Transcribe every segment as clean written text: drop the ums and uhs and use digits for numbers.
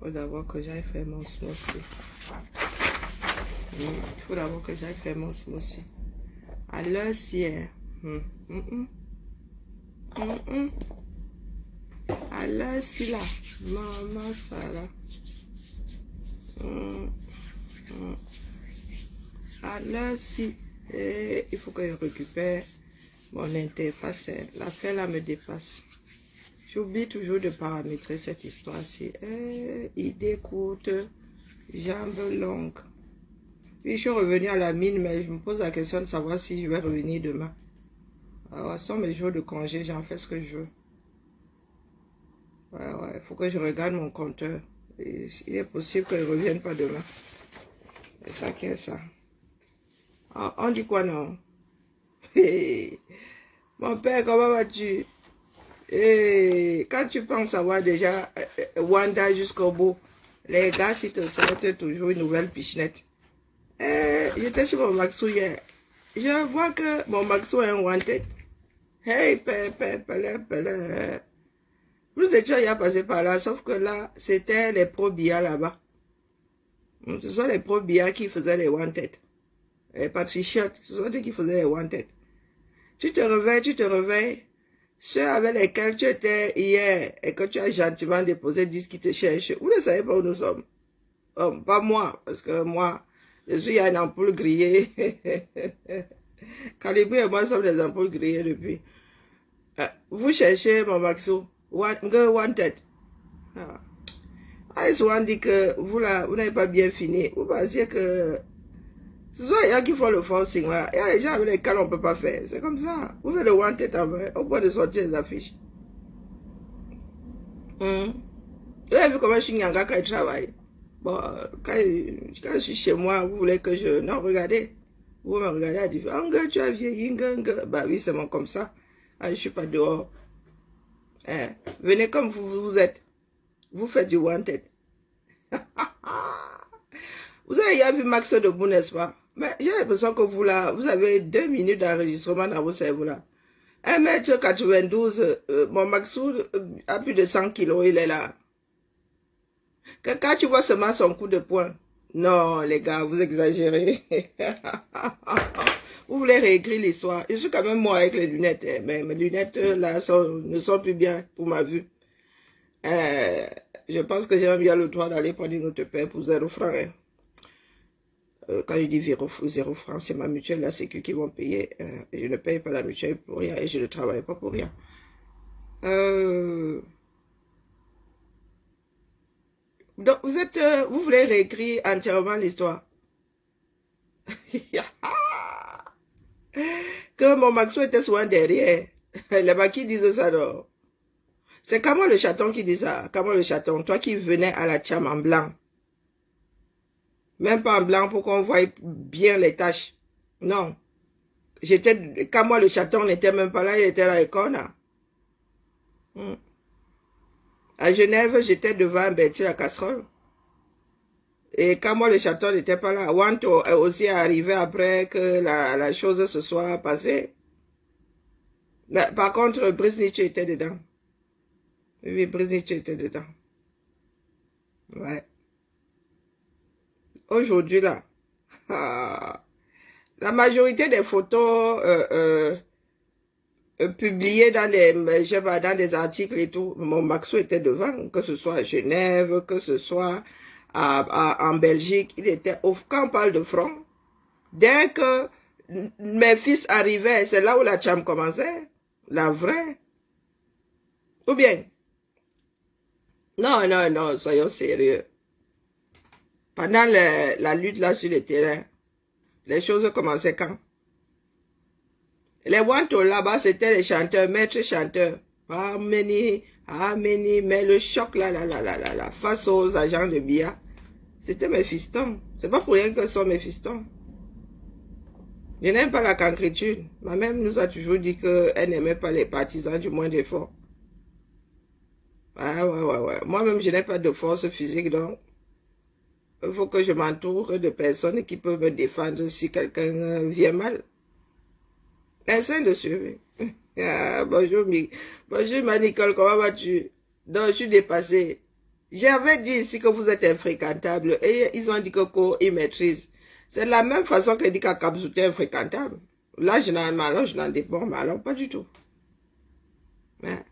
faut d'abord que j'aille faire mon smoothie. Il faut d'abord que j'aille faire mon smoothie. À l'heure-ci, à l'heure-ci là, maman ça là. À l'heure-ci, il faut que je récupère mon interface. L'affaire là me dépasse. J'oublie toujours de paramétrer cette histoire-ci. Idée courte, jambes longues. Puis je suis revenu à la mine, mais je me pose la question de savoir si je vais revenir demain. Alors, sans mes jours de congé, j'en fais ce que je veux. Ouais, il faut que je regarde mon compteur. Et il est possible que je ne revienne pas demain. C'est ça qui est ça. Ah, on dit quoi non? Mon père, comment vas-tu? Quand tu penses avoir déjà Wanda jusqu'au bout, les gars, si te sortent toujours une nouvelle pichenette. J'étais chez mon Maxou hier. Je vois que mon Maxou est un wanted. Hey, père. Nous étions déjà passé par là, sauf que là, c'était les pro-billets là-bas. Ce sont les pro-billets qui faisaient les wanted. Les patriotes, ce sont eux qui faisaient les wanted. Tu te réveilles. Ceux avec lesquels tu étais hier et que tu as gentiment déposé disent qu'ils te cherchent. Vous ne savez pas où nous sommes. Pas moi, parce que moi, je suis à une ampoule grillée. Calibri et moi sommes des ampoules grillées depuis. Vous cherchez mon Maxou. Wanted. Souvent dit que vous n'avez pas bien fini. Vous pensez que ce sont les gens qui font le forcing là. Il y a des gens avec lesquels on ne peut pas faire. C'est comme ça. Vous faites le wanted en vrai, au point de sortir les affiches. Vous avez vu comment je suis Nyanga quand je travaille. Bon, quand je suis chez moi, vous voulez que je... Non, regardez. Vous me regardez à dire, tu as vieilli, bah oui, c'est bon comme ça. Je ne suis pas dehors. Venez comme vous êtes. Vous faites du wanted. Vous avez déjà vu Max debout, n'est-ce pas? Mais j'ai l'impression que vous là, vous avez 2 minutes d'enregistrement dans vos cerveaux là. 1m92, mon Maxou a plus de 100 kilos, il est là. Quand tu vois seulement son coup de poing, non les gars, vous exagérez. Vous voulez réécrire l'histoire. Je suis quand même moi avec les lunettes, mais mes lunettes là ne sont plus bien pour ma vue. Je pense que j'ai même bien le droit d'aller prendre une autre paire pour 0 francs. Quand je dis 0 francs, c'est ma mutuelle, la sécu qui vont payer. Et je ne paye pas la mutuelle pour rien et je ne travaille pas pour rien. Donc, vous voulez réécrire entièrement l'histoire. Que mon Maxou était souvent derrière. Les maquis disent ça, non. C'est Kama le chaton qui dit ça. Kama le chaton, toi qui venais à la Tcham en blanc. Même pas en blanc pour qu'on voie bien les taches. Non. Kama le chaton n'était même pas là, il était là et Kona. À Genève, j'étais devant Bertie la casserole. Et quand moi le chaton n'était pas là, Wanto est aussi arrivé après que la chose se soit passée. Mais, par contre, Brisnich était dedans. Oui, Brisnich était dedans. Ouais. Aujourd'hui là, la majorité des photos publiées dans dans des articles et tout, mon Maxou était devant, que ce soit à Genève, que ce soit en Belgique, il était quand on parle de front, dès que mes fils arrivaient, c'est là où la cham commençait, la vraie. Ou bien, non, soyons sérieux. Pendant la lutte là sur le terrain, les choses commençaient quand? Les Wanto là-bas, c'était les chanteurs, maîtres chanteurs. Harmony, mais le choc là, face aux agents de Bia, c'était mes fistons. C'est pas pour rien que ce sont mes fistons. Je n'aime pas la cancriture. Ma mère nous a toujours dit qu'elle n'aimait pas les partisans du moins d'effort. Ouais. Moi-même, je n'ai pas de force physique, donc il faut que je m'entoure de personnes qui peuvent me défendre si quelqu'un vient mal. Essaye de suivre. Bonjour, ma Nicole, comment vas-tu? Non, je suis dépassée. J'avais dit ici que vous êtes infréquentable et ils ont dit que ils maîtrisent. C'est de la même façon qu'elle dit qu'à Kabzou est infréquentable. Là, je n'en dépends, mais alors pas du tout. Ouais.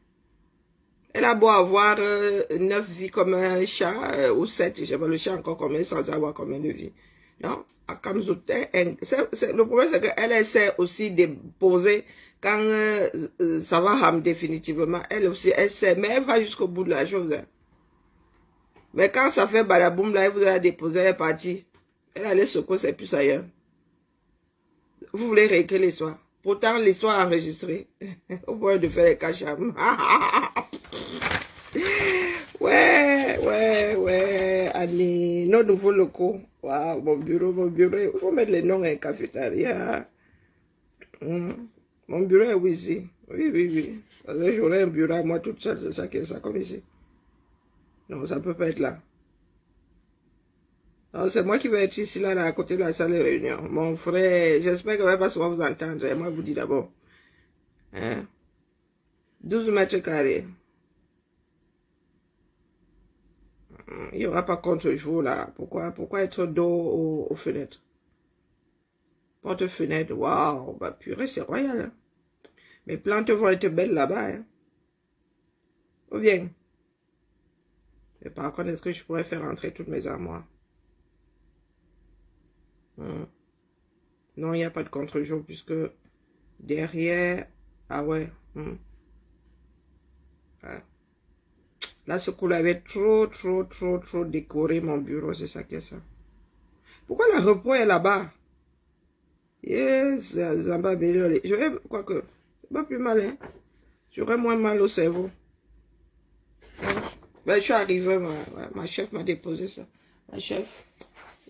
Elle a beau avoir 9 vies comme un chat, ou 7, je sais pas le chat encore combien, sans avoir combien de vies. Non, à Kabzou, le problème c'est qu'elle essaie aussi de poser quand ça va ham définitivement. Elle aussi, elle sait, mais elle va jusqu'au bout de la chose. Hein. Mais quand ça fait balaboum, là, elle vous a déposé, elle est partie. Elle allait secouer ses puces ailleurs. Vous voulez réécrire l'histoire. Pourtant, l'histoire est enregistrée. Au point de faire les cachams. Ouais. Annie, nos nouveaux locaux. Waouh, mon bureau. Il faut mettre les noms à la cafétéria. Mon bureau est ici. Oui. J'aurai un bureau à moi toute seule, c'est ça qui est ça, comme ici. Non, ça ne peut pas être là. C'est moi qui vais être ici, là, à côté de la salle de réunion. Mon frère, j'espère qu'il ne va pas souvent vous entendre. Moi, je vous dis d'abord. Hein? 12 mètres carrés. Il n'y aura pas contre-jour, là. Pourquoi être dos aux fenêtres? Porte-fenêtre, waouh. Bah, purée, c'est royal. Hein? Mes plantes vont être belles là-bas. Hein? Ou bien? Et par contre, est-ce que je pourrais faire entrer toutes mes armoires? Non, il n'y a pas de contre-jour puisque derrière... Ah ouais. Là, ce coup-là avait trop décoré mon bureau. C'est ça qui est ça. Pourquoi la repos est là-bas? Yes, Zamba Bélé. Je vais... Quoique, c'est pas plus mal, hein. J'aurais moins mal au cerveau. Ben, je suis arrivé, ma chef m'a déposé ça. Ma chef.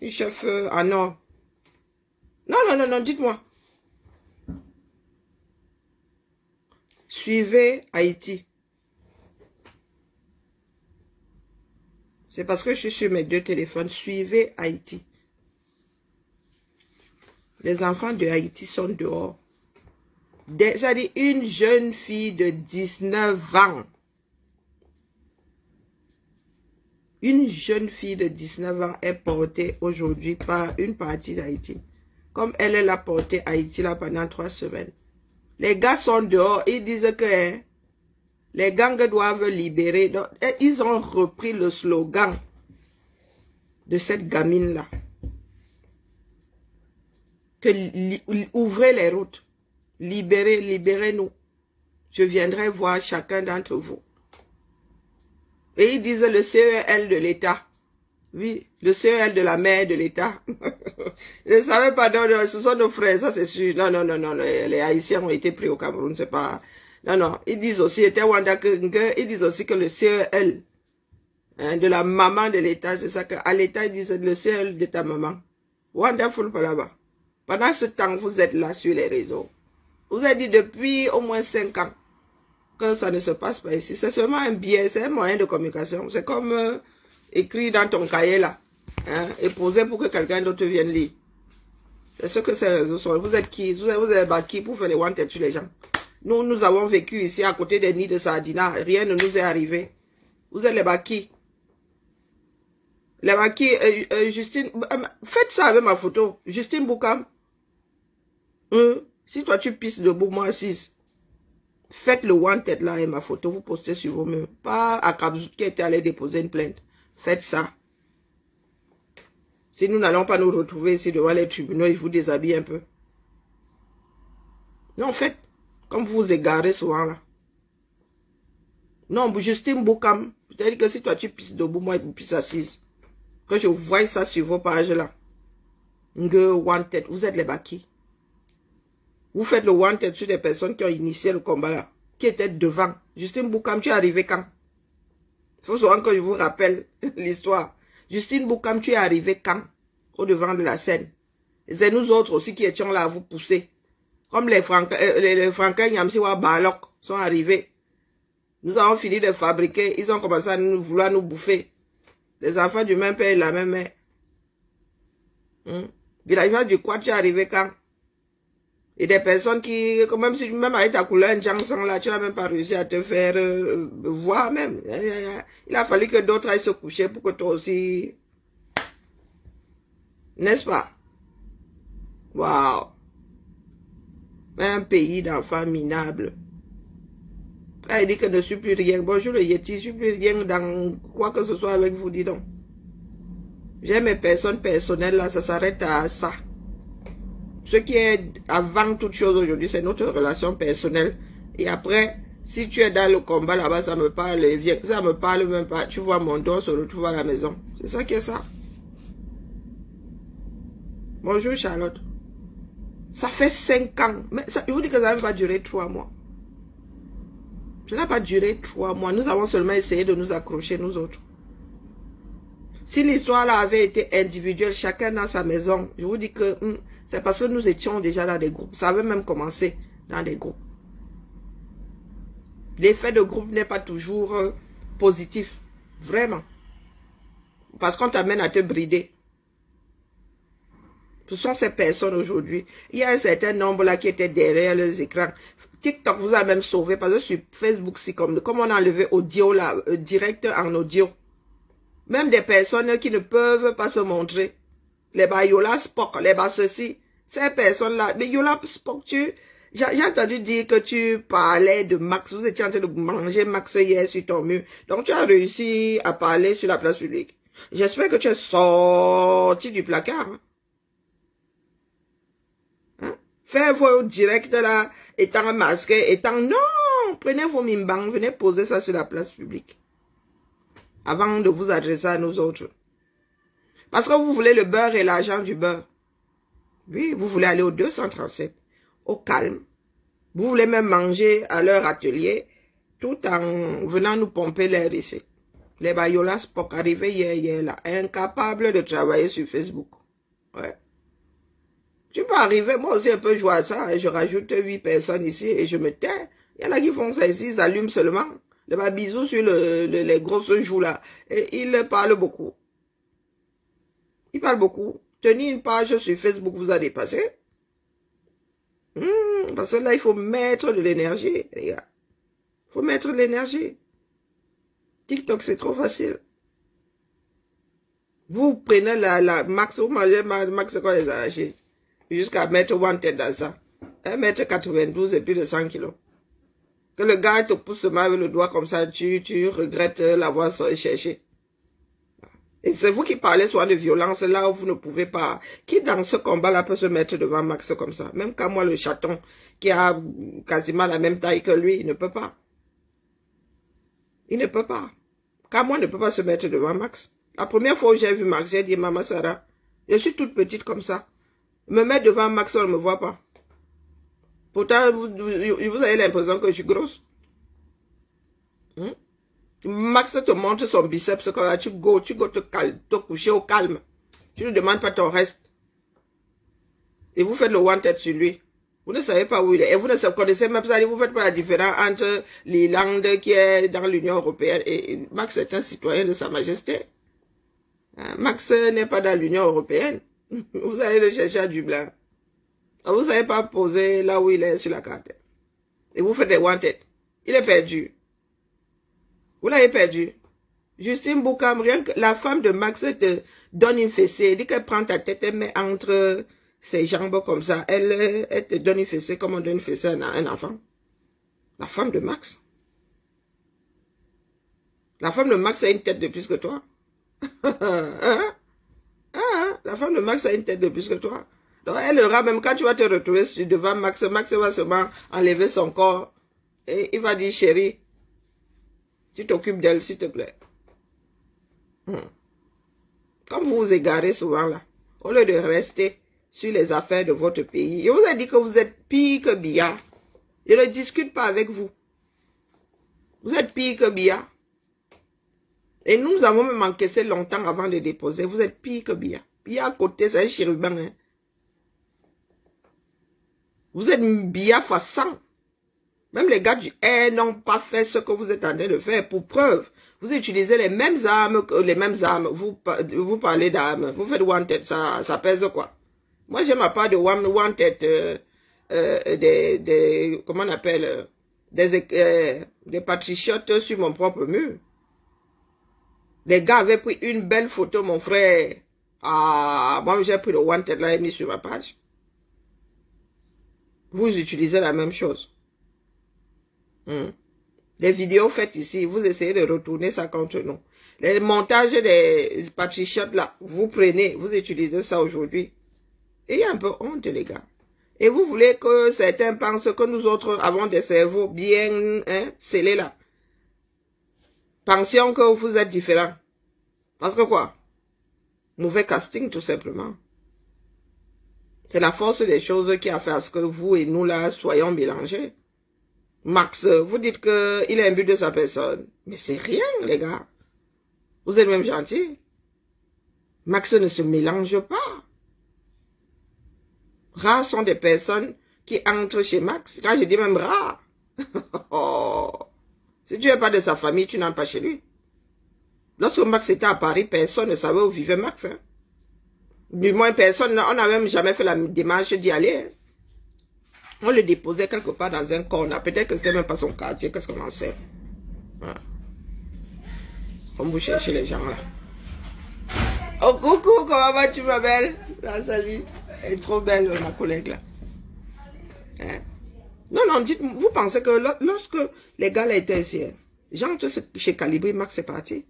Une chef... ah non. Non, dites-moi. Suivez Haïti. C'est parce que je suis sur mes 2 téléphones. Suivez Haïti. Les enfants de Haïti sont dehors. C'est-à-dire une jeune fille de 19 ans. Une jeune fille de 19 ans est portée aujourd'hui par une partie d'Haïti. Comme elle a porté Haïti là pendant 3 semaines. Les gars sont dehors. Ils disent que les gangs doivent libérer. Donc, ils ont repris le slogan de cette gamine-là. Que ouvrez les routes. Libérez-nous. Je viendrai voir chacun d'entre vous. Et ils disent le CEL de l'État. Oui, le CEL de la mère de l'État. Je ne savais pas, non, ce sont nos frères, ça c'est sûr. Non, les Haïtiens ont été pris au Cameroun, c'est pas... Non, ils disent aussi, ils disent aussi que le CEL de la maman de l'État, c'est ça qu'à l'État, ils disent le CEL de ta maman. Wonderful pas là-bas. Pendant ce temps, vous êtes là sur les réseaux. Vous avez dit depuis au moins 5 ans que ça ne se passe pas ici. C'est seulement un biais, c'est un moyen de communication. C'est comme écrit dans ton cahier là. Hein, et poser pour que quelqu'un d'autre vienne lire. C'est ce que ces réseaux sont. Vous êtes qui? Vous êtes qui pour faire les wanted sur les gens? Nous avons vécu ici à côté des nids de Sardina. Rien ne nous est arrivé. Vous êtes les baki. Les baki, Justine, faites ça avec ma photo. Justine Boukam. Si toi tu pisses debout, moi assise. Faites le wanted là et ma photo, vous postez sur vos murs. Pas à Kabzou qui était allé déposer une plainte. Faites ça. Si nous n'allons pas nous retrouver ici devant les tribunaux, ils vous déshabillent un peu. Non, faites. Comme vous vous égarez souvent là. Non, Justine Boukam. C'est-à-dire que si toi tu pisses debout, moi je pisse assise. Que je voie ça sur vos pages là. Wanted. Vous êtes les baki. Vous faites le wanted sur des personnes qui ont initié le combat là. Qui étaient devant. Justine Boukam, tu es arrivé quand? Il faut souvent que je vous rappelle l'histoire. Justine Boukam, tu es arrivé quand? Au devant de la scène. C'est nous autres aussi qui étions là à vous pousser. Comme les Franklin Nyamsiwa Balok sont arrivés. Nous avons fini de fabriquer. Ils ont commencé à vouloir nous bouffer. Les enfants du même père et de la même mère. Village du quoi tu es arrivé quand? Et des personnes qui, même si même avec ta couleur Jiangshan là, tu n'as même pas réussi à te faire voir même. Il a fallu que d'autres aillent se coucher pour que toi aussi, n'est-ce pas? Waouh! Un pays d'enfants minables. Là, il dit que je ne suis plus rien. Bonjour le Yeti, je ne suis plus rien dans quoi que ce soit avec vous, dis donc. J'ai mes personnes personnelles là, ça s'arrête à ça. Ce qui est avant toute chose aujourd'hui, c'est notre relation personnelle. Et après, si tu es dans le combat là-bas, ça me parle, ça me parle même pas. Tu vois mon dos se retrouve à la maison. C'est ça qui est ça. Bonjour Charlotte. Ça fait 5 ans. Mais ça, je vous dis que ça n'a même pas duré 3 mois. Ça n'a pas duré 3 mois. Nous avons seulement essayé de nous accrocher, nous autres. Si l'histoire là avait été individuelle, chacun dans sa maison, je vous dis que c'est parce que nous étions déjà dans des groupes. Ça avait même commencé dans des groupes. L'effet de groupe n'est pas toujours positif. Vraiment. Parce qu'on t'amène à te brider. Ce sont ces personnes aujourd'hui. Il y a un certain nombre là qui étaient derrière les écrans. TikTok vous a même sauvé parce que sur Facebook, c'est comme on a enlevé audio là, direct en audio. Même des personnes qui ne peuvent pas se montrer. Les Yola Spock, les ceci. Ces personnes-là, les Yola Spock, j'ai entendu dire que tu parlais de Max. Vous étiez en train de manger Max hier sur ton mur. Donc tu as réussi à parler sur la place publique. J'espère que tu es sorti du placard. Hein? Faites vos directs là, étant masqué, étant... Non! Prenez vos mimbangs, venez poser ça sur la place publique. Avant de vous adresser à nous autres. Parce que vous voulez le beurre et l'argent du beurre. Oui, vous voulez aller au 237, au calme. Vous voulez même manger à leur atelier, tout en venant nous pomper l'air ici. Les Bayolas pour arriver hier là, incapables de travailler sur Facebook. Ouais. Tu peux arriver, moi aussi un peu jouer à ça, hein, je rajoute 8 personnes ici et je me tais. Il y en a qui font ça ici, ils allument seulement. Le bisou sur les grosses joues là. Et ils parlent beaucoup. Ils parlent beaucoup. Tenir une page sur Facebook vous a dépassé. Parce que là, il faut mettre de l'énergie, les gars. Il faut mettre de l'énergie. TikTok, c'est trop facile. Vous prenez la max, vous mangez max quoi les arrachés. Jusqu'à mettre one tête dans ça. 1m92 et plus de 100 kilos. Que le gars te pousse mal avec le doigt comme ça, tu regrettes l'avoir cherché. Et c'est vous qui parlez souvent de violence là où vous ne pouvez pas. Qui dans ce combat-là peut se mettre devant Max comme ça? Même qu'à moi le chaton qui a quasiment la même taille que lui, il ne peut pas. Il ne peut pas. Qu'à moi ne peut pas se mettre devant Max. La première fois où j'ai vu Max, j'ai dit Maman Sarah, je suis toute petite comme ça. Me mettre devant Max, on ne me voit pas. Pourtant, vous avez l'impression que je suis grosse. Max te montre son biceps quand tu go te coucher au calme. Tu ne demandes pas ton reste. Et vous faites le one-tête sur lui. Vous ne savez pas où il est. Et vous ne connaissez même pas, vous ne faites pas la différence entre l'Irlande qui est dans l'Union européenne et Max est un citoyen de Sa Majesté. Max n'est pas dans l'Union européenne. Vous allez le chercher à Dublin. Vous ne savez pas poser là où il est sur la carte. Et vous faites des one-têtes. Il est perdu. Vous l'avez perdu. Justine Boukam, rien que la femme de Max te donne une fessée. Elle dit qu'elle prend ta tête, elle met entre ses jambes comme ça. Elle te donne une fessée comme on donne une fessée à un enfant. La femme de Max. La femme de Max a une tête de plus que toi. La femme de Max a une tête de plus que toi. Donc elle aura, même quand tu vas te retrouver devant Max, Max va seulement enlever son corps. Et il va dire, chérie, tu t'occupes d'elle, s'il te plaît. Comme vous vous égarez souvent là, au lieu de rester sur les affaires de votre pays, je vous ai dit que vous êtes pire que Biya. Je ne discute pas avec vous. Vous êtes pire que Biya. Et nous avons même encaissé longtemps avant de déposer. Vous êtes pire que Biya. Biya à côté, c'est un chérubin. Hein. Vous êtes Biya façon. Même les gars du R n'ont pas fait ce que vous êtes en train de faire. Pour preuve, vous utilisez les mêmes armes que les mêmes armes. Vous parlez d'armes. Vous faites one tête, ça pèse quoi? Moi, j'ai ma part de one tête comment on appelle, des patriotes sur mon propre mur. Les gars avaient pris une belle photo, mon frère. Ah, moi j'ai pris le wanted là et mis sur ma page. Vous utilisez la même chose. Les vidéos faites ici, vous essayez de retourner ça contre nous. Les montages des patriotes là, vous prenez, vous utilisez ça aujourd'hui. Et il y a un peu honte, les gars. Et vous voulez que certains pensent que nous autres avons des cerveaux bien scellés là. Pensions que vous êtes différents. Parce que quoi? Mauvais casting, tout simplement. C'est la force des choses qui a fait à ce que vous et nous là soyons mélangés. Max, vous dites qu'il est imbu de sa personne. Mais c'est rien, les gars. Vous êtes même gentils. Max ne se mélange pas. Rares sont des personnes qui entrent chez Max. Quand je dis même rares. Oh. Si tu n'es pas de sa famille, tu n'entres pas chez lui. Lorsque Max était à Paris, personne ne savait où vivait Max. Hein. Du moins, personne, on n'a même jamais fait la démarche d'y aller. Hein. On le déposait quelque part dans un corner. Peut-être que c'était même pas son quartier, qu'est-ce qu'on en sait. Voilà. Comme vous cherchez les gens là. Oh coucou, comment vas-tu ma belle? Salut. Elle est trop belle ma collègue là. Hein? Non, dites-moi, vous pensez que lorsque les gars là étaient ici, j'entre chez Calibri, Max est parti.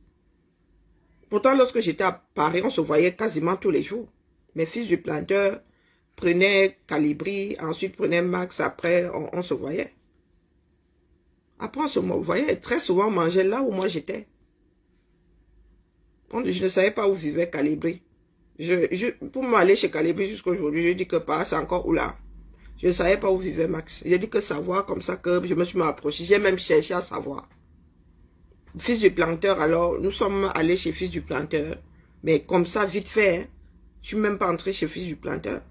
Pourtant, lorsque j'étais à Paris, on se voyait quasiment tous les jours. Mes fils du planteur prenaient Calibri, ensuite prenaient Max, après on se voyait. Après on se voyait, très souvent on mangeait là où moi j'étais. Je ne savais pas où vivait Calibri. Pour m'aller chez Calibri jusqu'à aujourd'hui, je dis que pas, c'est encore où là. Je ne savais pas où vivait Max. J'ai dit que savoir comme ça que je me suis approché. J'ai même cherché à savoir. Fils du planteur, alors, nous sommes allés chez Fils du planteur. Mais comme ça, vite fait, hein, je suis même pas entré chez Fils du planteur.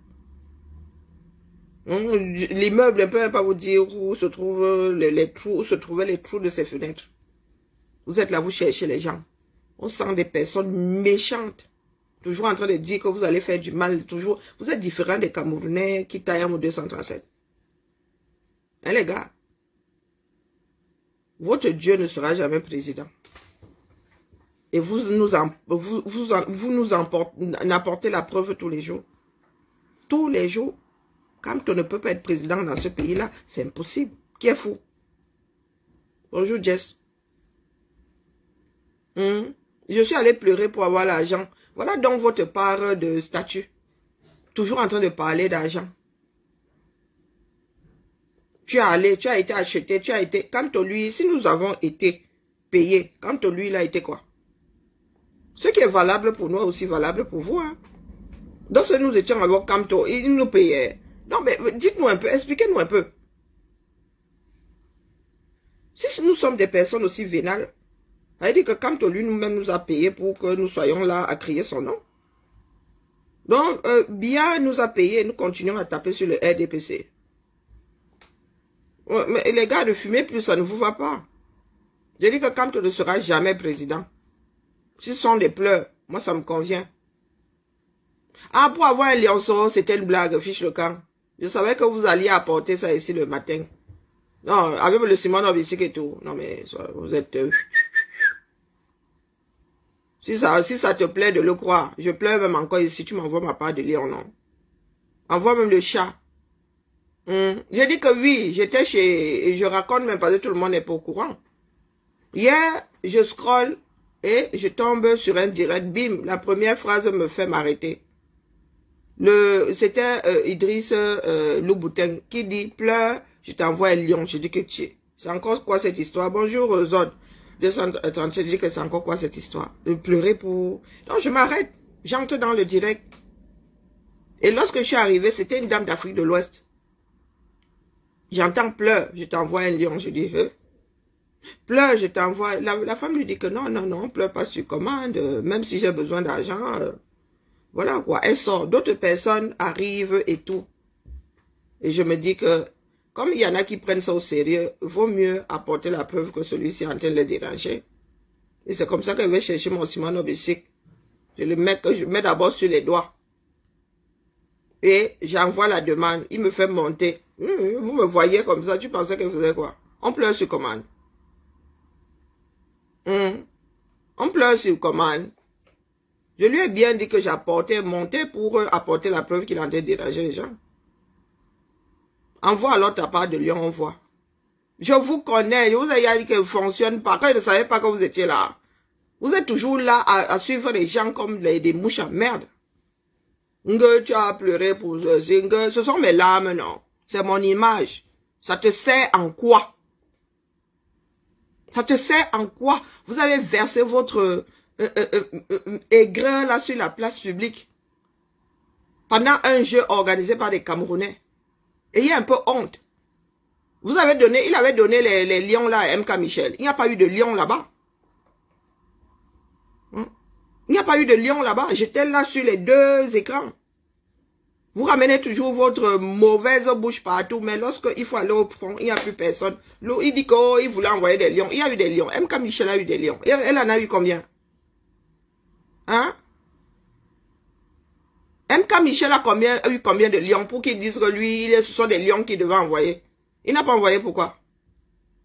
L'immeuble, je ne peux même pas vous dire où se trouvent les trous, où se trouvaient les trous de ces fenêtres. Vous êtes là, vous cherchez les gens. On sent des personnes méchantes. Toujours en train de dire que vous allez faire du mal. Toujours. Vous êtes différents des Camerounais qui taillent en 237. Hein, les gars? Votre Dieu ne sera jamais président. Et vous nous apportez la preuve tous les jours. Tous les jours. Quand on ne peut pas être président dans ce pays-là, c'est impossible. Qui est fou? Bonjour Jess. Je suis allé pleurer pour avoir l'argent. Voilà donc votre part de statut. Toujours en train de parler d'argent. Tu as été acheté, tu as été... Quant à lui, si nous avons été payés, quant à lui, il a été quoi? Ce qui est valable pour nous est aussi valable pour vous. Hein? Donc, si nous étions avec Camto, il nous payait. Non, mais dites-nous un peu, expliquez-nous un peu. Si nous sommes des personnes aussi vénales, ça veut dire que Camto, lui, nous-mêmes, nous a payé pour que nous soyons là à crier son nom. Donc, Bia nous a payé et nous continuons à taper sur le RDPC. Mais les gars, de fumer plus, ça ne vous va pas. Je dis que Camto ne sera jamais président. Si ce sont des pleurs, moi ça me convient. Ah, pour avoir un lionceau, c'était une blague, fiche le camp. Je savais que vous alliez apporter ça ici le matin. Non, avec le Simon ici et tout. Non mais, vous êtes... Si ça te plaît de le croire, je pleure même encore ici, tu m'envoies ma part de lion, non. Envoie même le chat. Je dis que oui, j'étais chez... Et je raconte même parce que tout le monde n'est pas au courant. Hier, je scrolle et je tombe sur un direct, bim, la première phrase me fait m'arrêter. C'était Idriss Louboutin qui dit, pleure, je t'envoie un lion. Je dis que tu es. C'est encore quoi cette histoire? Bonjour Zod. 237, je dis que c'est encore quoi cette histoire? De pleurer pour... Donc je m'arrête, j'entre dans le direct. Et lorsque je suis arrivé, c'était une dame d'Afrique de l'Ouest. J'entends pleure, je t'envoie un lion. Je dis, pleure, je t'envoie. La femme lui dit que non, pleure pas sur commande, même si j'ai besoin d'argent. Voilà quoi, elle sort. D'autres personnes arrivent et tout. Et je me dis que, comme il y en a qui prennent ça au sérieux, vaut mieux apporter la preuve que celui-ci est en train de les déranger. Et c'est comme ça que je vais chercher mon Simon Obisic. Je le mets d'abord sur les doigts. Et j'envoie la demande. Il me fait monter. Vous me voyez comme ça, tu pensais qu'elle faisait quoi? On pleure sur commande. On pleure sur commande. Je lui ai bien dit que j'apportais, monté pour apporter la preuve qu'il est en train de déranger les gens. Envoie alors ta part de lion, on voit. Je vous connais, je vous ai dit qu'elle ne fonctionne pas. Quand je ne savais pas que vous étiez là, vous êtes toujours là à suivre les gens comme des mouches à merde. Tu as pleuré pour ce sont mes larmes, non. C'est mon image. Ça te sert en quoi? Ça te sert en quoi? Vous avez versé votre aigreur là sur la place publique pendant un jeu organisé par des Camerounais. Ayez un peu honte. Vous avez donné, il avait donné les lions là à MK Michel. Il n'y a pas eu de lion là-bas. Il n'y a pas eu de lion là-bas. J'étais là sur les deux écrans. Vous ramenez toujours votre mauvaise bouche partout, mais lorsqu'il faut aller au fond, il n'y a plus personne. Il dit qu'il voulait envoyer des lions. Il y a eu des lions. MK Michel a eu des lions. Elle en a eu combien? Hein? MK Michel a eu combien de lions pour qu'ils disent que lui, ce sont des lions qu'il devait envoyer? Il n'a pas envoyé, pourquoi?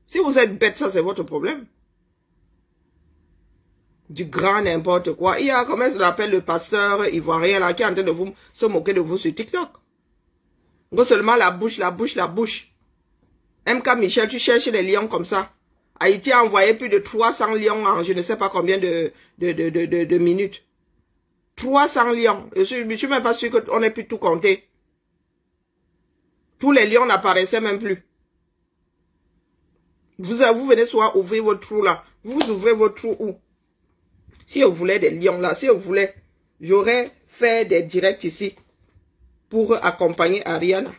Si vous êtes bête, ça c'est votre problème. Du grand n'importe quoi. Il y a, comment est-ce qu'on appelle le pasteur ivoirien là, qui est en train de vous se moquer de vous sur TikTok. Non seulement la bouche, la bouche, la bouche. MK Michel, tu cherches des lions comme ça. Haïti a envoyé plus de 300 lions en je ne sais pas combien de minutes. 300 lions. Je suis même pas sûr qu'on ait pu tout compter. Tous les lions n'apparaissaient même plus. Vous venez soit ouvrir votre trou là. Vous ouvrez votre trou où? Si vous voulez des lions là, si vous voulez, j'aurais fait des directs ici pour accompagner Ariana.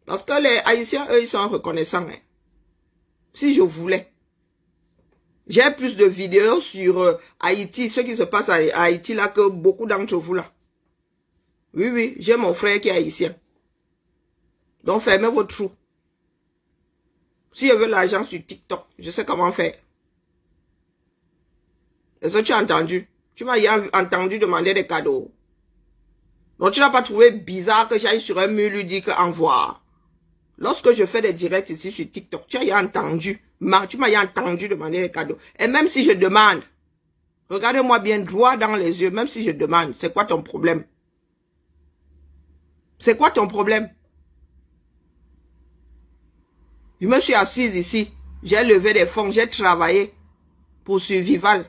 Parce que les Haïtiens, eux, ils sont reconnaissants. Hein. Si je voulais. J'ai plus de vidéos sur Haïti, ce qui se passe à Haïti là, que beaucoup d'entre vous là. Oui, oui, j'ai mon frère qui est haïtien. Donc fermez votre trou. Si je veux l'argent sur TikTok, je sais comment faire. Est-ce que tu as entendu? Tu m'as entendu demander des cadeaux. Donc tu n'as pas trouvé bizarre que j'aille sur un mur lui dire qu'envoie. Lorsque je fais des directs ici sur TikTok, tu as entendu. Tu m'as entendu demander des cadeaux. Et même si je demande, regardez-moi bien droit dans les yeux, même si je demande, c'est quoi ton problème? C'est quoi ton problème? Je me suis assise ici, j'ai levé des fonds, j'ai travaillé pour Survival.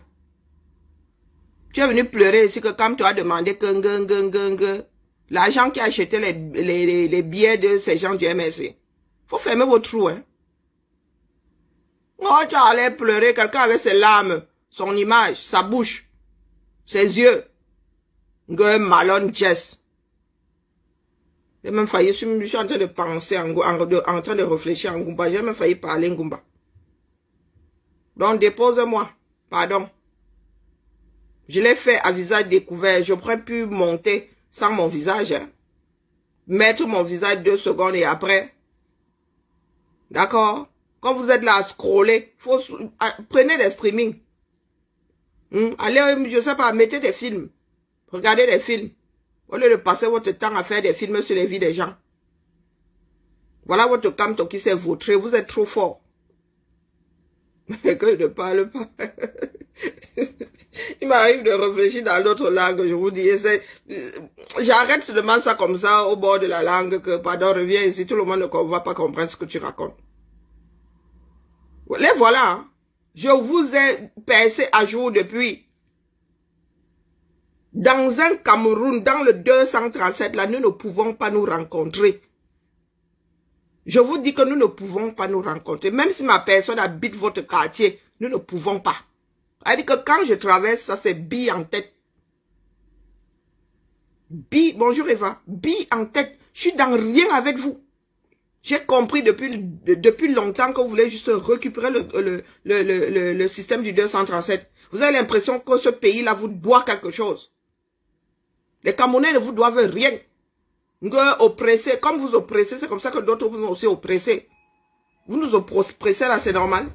Tu es venu pleurer ici que quand tu as demandé que l'argent qui a acheté les billets de ces gens du MSC. Faut fermer vos trous, hein. Oh, tu allais pleurer, quelqu'un avec ses larmes, son image, sa bouche, ses yeux. Malone Jess. J'ai même failli, je suis en train de penser, en train de réfléchir en Goumba. J'ai même failli parler en Goumba. Donc, dépose-moi. Pardon. Je l'ai fait à visage découvert. Je pourrais plus monter sans mon visage. Hein. Mettre mon visage 2 secondes et après. D'accord? Quand vous êtes là à scroller, prenez des streamings. Allez, je sais pas, mettez des films. Regardez des films. Au lieu de passer votre temps à faire des films sur les vies des gens. Voilà votre camto qui s'est vautré. Vous êtes trop fort. Que je ne parle pas. Il m'arrive de réfléchir dans l'autre langue, je vous dis. J'arrête seulement ça comme ça au bord de la langue que, pardon, reviens ici, tout le monde ne va pas comprendre ce que tu racontes. Les voilà. Hein. Je vous ai percé à jour depuis. Dans un Cameroun, dans le 237, là, nous ne pouvons pas nous rencontrer. Je vous dis que nous ne pouvons pas nous rencontrer. Même si ma personne habite votre quartier, nous ne pouvons pas. Elle dit que quand je traverse, ça c'est bille en tête. Bille, bonjour Eva, bille en tête. Je suis dans rien avec vous. J'ai compris depuis longtemps que vous voulez juste récupérer le système du 237. Vous avez l'impression que ce pays-là vous doit quelque chose. Les Camerounais ne vous doivent rien. Oppressés, comme vous oppressez, c'est comme ça que d'autres vous ont aussi oppressés. Vous nous oppressez là, c'est normal.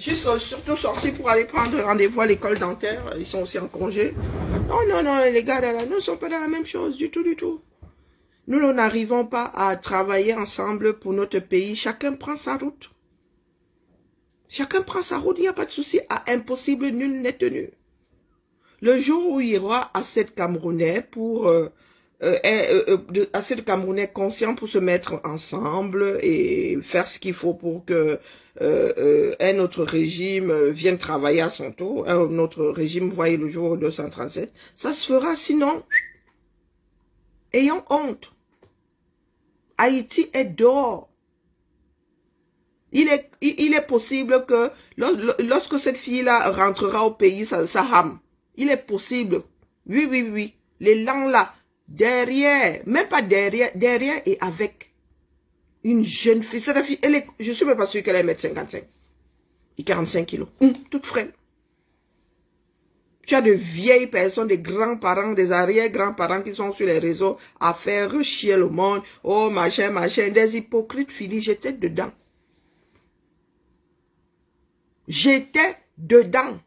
Je suis surtout sortie pour aller prendre rendez-vous à l'école dentaire. Ils sont aussi en congé. Non, non, non, les gars là, nous ne sommes pas dans la même chose du tout, du tout. Nous n'arrivons pas à travailler ensemble pour notre pays. Chacun prend sa route. Chacun prend sa route, il n'y a pas de souci. À impossible, nul n'est tenu. Le jour où il y aura assez de Camerounais assez de Camerounais conscients pour se mettre ensemble et faire ce qu'il faut pour que un autre régime vienne travailler à son tour, un autre régime voie le jour 237, ça se fera, sinon, ayons honte. Haïti est dehors. Il est possible que lorsque cette fille-là rentrera au pays, ça rame. Il est possible. Oui, oui, oui. Les langues là, derrière, même pas derrière, derrière et avec une jeune fille. Cette fille, je suis même pas sûre qu'elle est 1m55 et 45 kilos. Toute frêle. Tu as de vieilles personnes, des grands-parents, des arrière-grands-parents qui sont sur les réseaux à faire chier le monde. Oh, machin, machin. Des hypocrites finis, j'étais dedans. J'étais dedans.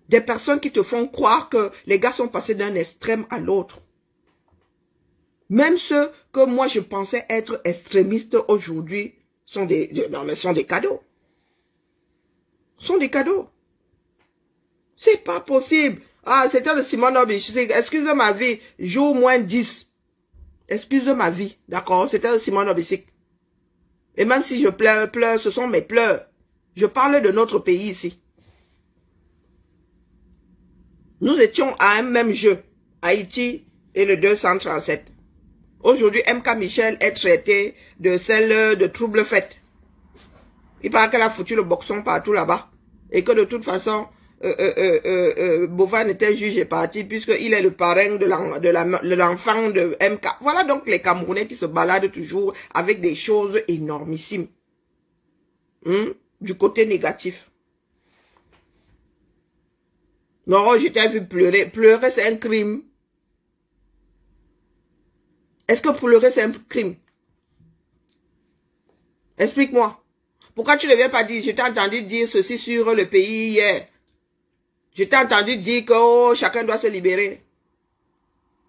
Des personnes qui te font croire que les gars sont passés d'un extrême à l'autre. Même ceux que moi je pensais être extrémistes aujourd'hui sont des cadeaux. Sont des cadeaux. C'est pas possible. Ah, c'était le Simonovic. Excuse ma vie. Jour moins 10. Excuse ma vie. D'accord? C'était le Simonovic. Et même si je pleure, ce sont mes pleurs. Je parle de notre pays ici. Nous étions à un même jeu, Haïti et le 237. Aujourd'hui, MK Michel est traité de celle de trouble faite. Il paraît qu'elle a foutu le boxon partout là-bas. Et que de toute façon, Bovan était juge et parti puisqu'il est le parrain de l'enfant de MK. Voilà donc les Camerounais qui se baladent toujours avec des choses énormissimes. Du côté négatif. Non, je t'ai vu pleurer. Pleurer, c'est un crime. Est-ce que pleurer, c'est un crime? Explique-moi. Pourquoi tu ne viens pas dire, je t'ai entendu dire ceci sur le pays hier. Je t'ai entendu dire que chacun doit se libérer.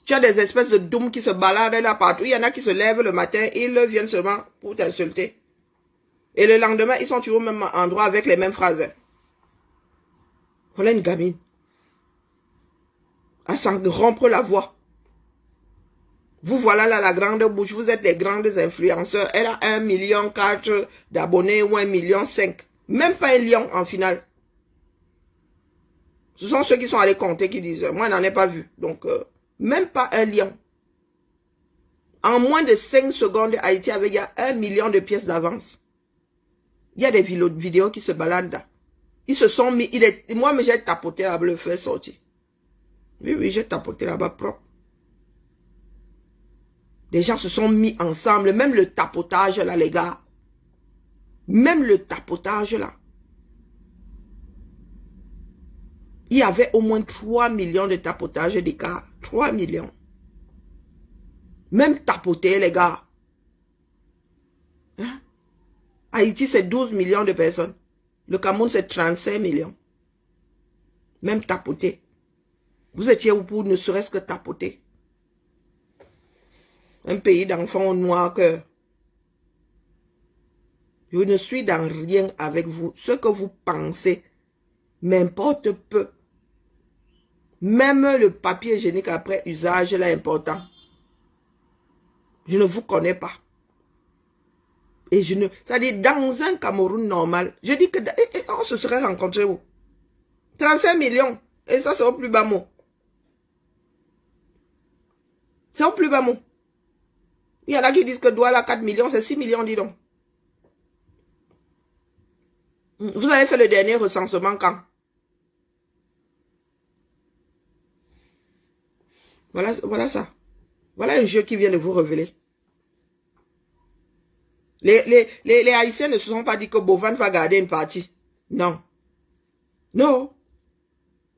Tu as des espèces de dooms qui se baladent là partout. Il y en a qui se lèvent le matin, ils viennent seulement pour t'insulter. Et le lendemain, ils sont toujours au même endroit avec les mêmes phrases. Voilà une gamine. À s'en rompre la voix. Vous voilà là la grande bouche, vous êtes les grandes influenceurs. Elle a 1,4 million d'abonnés ou 1,5 million. Même pas un lion en finale. Ce sont ceux qui sont allés compter qui disent, moi je n'en ai pas vu. Donc, même pas un lion. En moins de 5 secondes, Haïti avait 1 million de pièces d'avance. Il y a des vidéos qui se baladent là. Ils se sont mis, moi j'ai tapoté là-bas, le feu sorti. Oui, oui, j'ai tapoté là-bas propre. Les gens se sont mis ensemble, même le tapotage là, les gars. Même le tapotage là. Il y avait au moins 3 millions de tapotages d'écart. 3 millions. Même tapoter, les gars. Hein? Haïti, c'est 12 millions de personnes. Le Cameroun, c'est 35 millions. Même tapoter. Vous étiez où pour ne serait-ce que tapoter? Un pays d'enfants au noir cœur. Je ne suis dans rien avec vous. Ce que vous pensez m'importe peu. Même le papier hygiénique après usage là important. Je ne vous connais pas. Et je ne... C'est-à-dire, dans un Cameroun normal, je dis que... on se serait rencontrés où? 35 millions. Et ça, c'est au plus bas mot. C'est au plus bas mot. Il y en a qui disent que Douala 4 millions, c'est 6 millions, dis donc. Vous avez fait le dernier recensement quand? Voilà ça. Voilà un jeu qui vient de vous révéler. Les Haïtiens ne se sont pas dit que Bovan va garder une partie. Non. Non.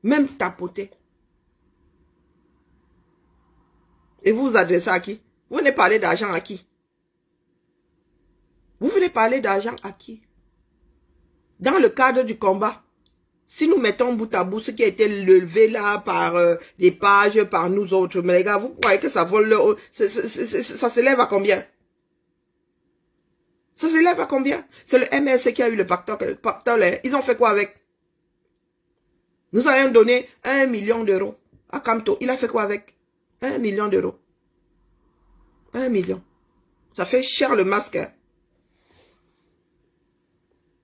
Même tapoter. Et vous vous adressez à qui? Vous venez parler d'argent à qui? Vous venez parler d'argent à qui? Dans le cadre du combat, si nous mettons bout à bout ce qui a été levé là par des pages, par nous autres, mais les gars, vous croyez que ça vole, ça s'élève à combien? Ça s'élève à combien? C'est le MLC qui a eu le pactole. Ils ont fait quoi avec? Nous avons donné 1 million d'euros à Kamto. Il a fait quoi avec? 1 million d'euros. 1 million. Ça fait cher le masque. Hein?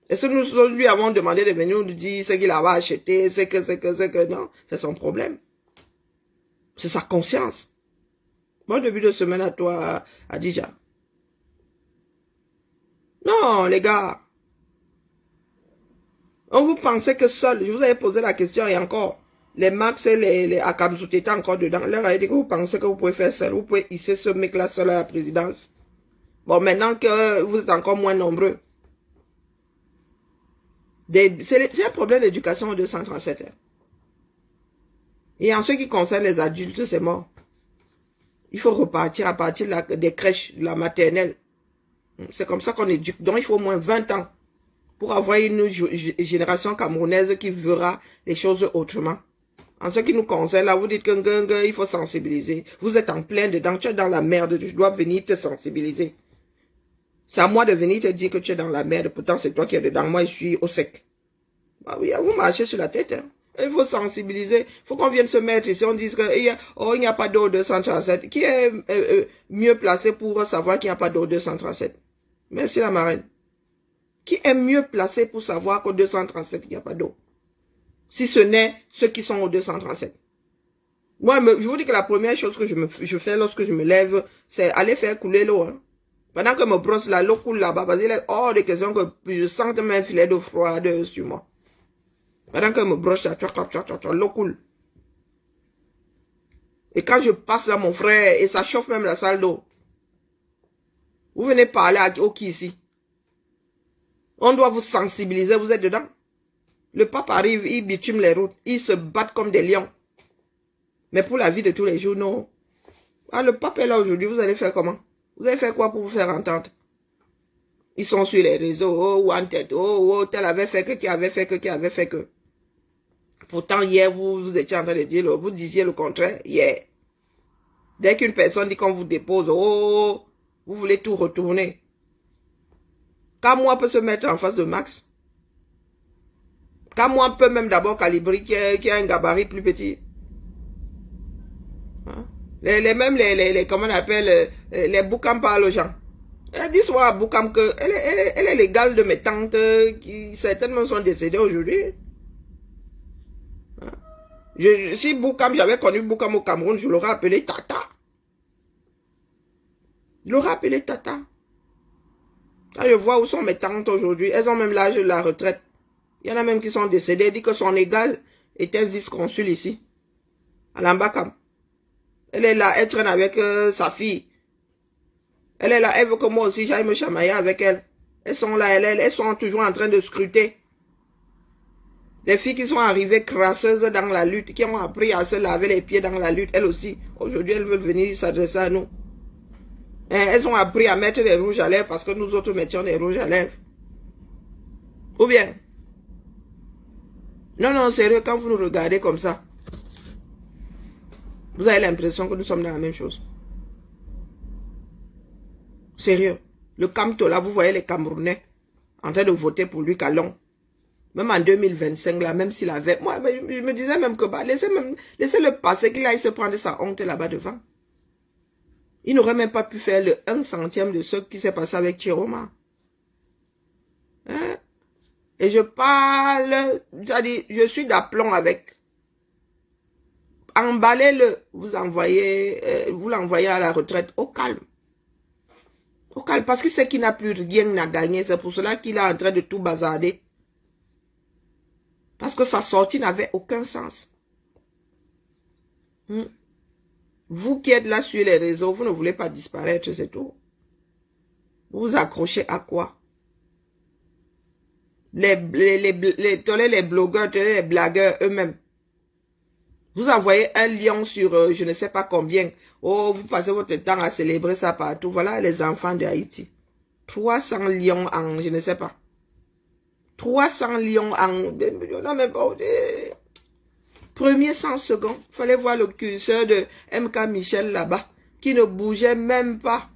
Est-ce que nous lui avons demandé de venir nous dire ce qu'il avait acheté, c'est que, non, c'est son problème. C'est sa conscience. Bon début de semaine à toi, Adija. Non, les gars. On vous pensait que seul, je vous avais posé la question et encore, les Max et les Akabzout étaient encore dedans. Leur avait dit que vous pensez que vous pouvez faire seul, vous pouvez hisser ce mec-là seul à la présidence. Bon, maintenant que vous êtes encore moins nombreux. C'est un problème d'éducation au 237. Hein. Et en ce qui concerne les adultes, c'est mort. Il faut repartir à partir des crèches, de la maternelle. C'est comme ça qu'on éduque. Donc il faut au moins 20 ans pour avoir une génération camerounaise qui verra les choses autrement. En ce qui nous concerne, là, vous dites qu'il faut sensibiliser. Vous êtes en plein dedans, tu es dans la merde, je dois venir te sensibiliser. C'est à moi de venir te dire que tu es dans la merde, pourtant c'est toi qui es dedans, moi je suis au sec. Bah oui, vous marchez sur la tête. Hein. Il faut sensibiliser. Il faut qu'on vienne se mettre ici. On dise qu'il n'y a pas d'eau 237. Qui est mieux placé pour savoir qu'il n'y a pas d'eau 237? Merci la marraine. Qui est mieux placé pour savoir qu'au 237, il n'y a pas d'eau? Si ce n'est ceux qui sont au 237. Moi, je vous dis que la première chose que je fais lorsque je me lève, c'est aller faire couler l'eau. Hein. Pendant que je me brosse là, l'eau coule là-bas. Parce qu'il est hors de question que je sente même un filet d'eau froide sur moi. Pendant que je me brosse là, l'eau coule. Et quand je passe là, mon frère, et ça chauffe même la salle d'eau. Vous venez parler au qui ici? On doit vous sensibiliser, vous êtes dedans. Le pape arrive, il bitume les routes, ils se battent comme des lions. Mais pour la vie de tous les jours, non. Ah, le pape est là aujourd'hui, vous allez faire comment? Vous allez faire quoi pour vous faire entendre? Ils sont sur les réseaux, oh, wanted, oh, tel avait fait que, qui avait fait que, qui avait fait que. Pourtant, hier, vous étiez en train de dire, vous disiez le contraire, hier. Dès qu'une personne dit qu'on vous dépose, oh, vous voulez tout retourner. Quand moi peut se mettre en face de Max, quand moi peut même d'abord calibrer qui a un gabarit plus petit. Hein? Comment on appelle, les Boukam parlent aux gens. Elle dit soit à Boukam que elle est l'égale de mes tantes qui certainement sont décédées aujourd'hui. Hein? Si Boukam, j'avais connu Boukam au Cameroun, je l'aurais appelé Tata. Je l'aurais appelé Tata. Quand je vois où sont mes tantes aujourd'hui, elles ont même l'âge de la retraite. Il y en a même qui sont décédés. Elle dit que son égal était vice-consul ici, à l'Ambakam. Elle est là, elle traîne avec sa fille. Elle est là, elle veut que moi aussi j'aille me chamailler avec elle. Elles sont là, elles sont toujours en train de scruter. Les filles qui sont arrivées crasseuses dans la lutte, qui ont appris à se laver les pieds dans la lutte, elles aussi. Aujourd'hui, elles veulent venir s'adresser à nous. Elles ont appris à mettre des rouges à lèvres parce que nous autres mettions des rouges à lèvres. Ou bien? Non, sérieux, quand vous nous regardez comme ça, vous avez l'impression que nous sommes dans la même chose. Sérieux. Le Kamto, là, vous voyez les Camerounais en train de voter pour lui Calon. Même en 2025, là, même s'il avait... Moi, je me disais même que, bah, laissez-le passer, qu'il aille se prendre sa honte là-bas devant. Il n'aurait même pas pu faire le 1/100e de ce qui s'est passé avec Chiroma. Hein? Et je parle, c'est-à-dire, je suis d'aplomb avec. Emballez-le, vous l'envoyez à la retraite au calme. Au calme, parce qu'il sait qu'il n'a plus rien à gagner. C'est pour cela qu'il est en train de tout bazarder. Parce que sa sortie n'avait aucun sens. Vous qui êtes là sur les réseaux, vous ne voulez pas disparaître, c'est tout. Vous vous accrochez à quoi? Les blogueurs, les blagueurs eux-mêmes. Vous envoyez un lion sur je ne sais pas combien. Oh, vous passez votre temps à célébrer ça partout. Voilà les enfants de Haïti. 300 lions en, je ne sais pas. 300 lions en, non mais bon, premier 100 secondes, fallait voir le curseur de MK Michel là-bas, qui ne bougeait même pas.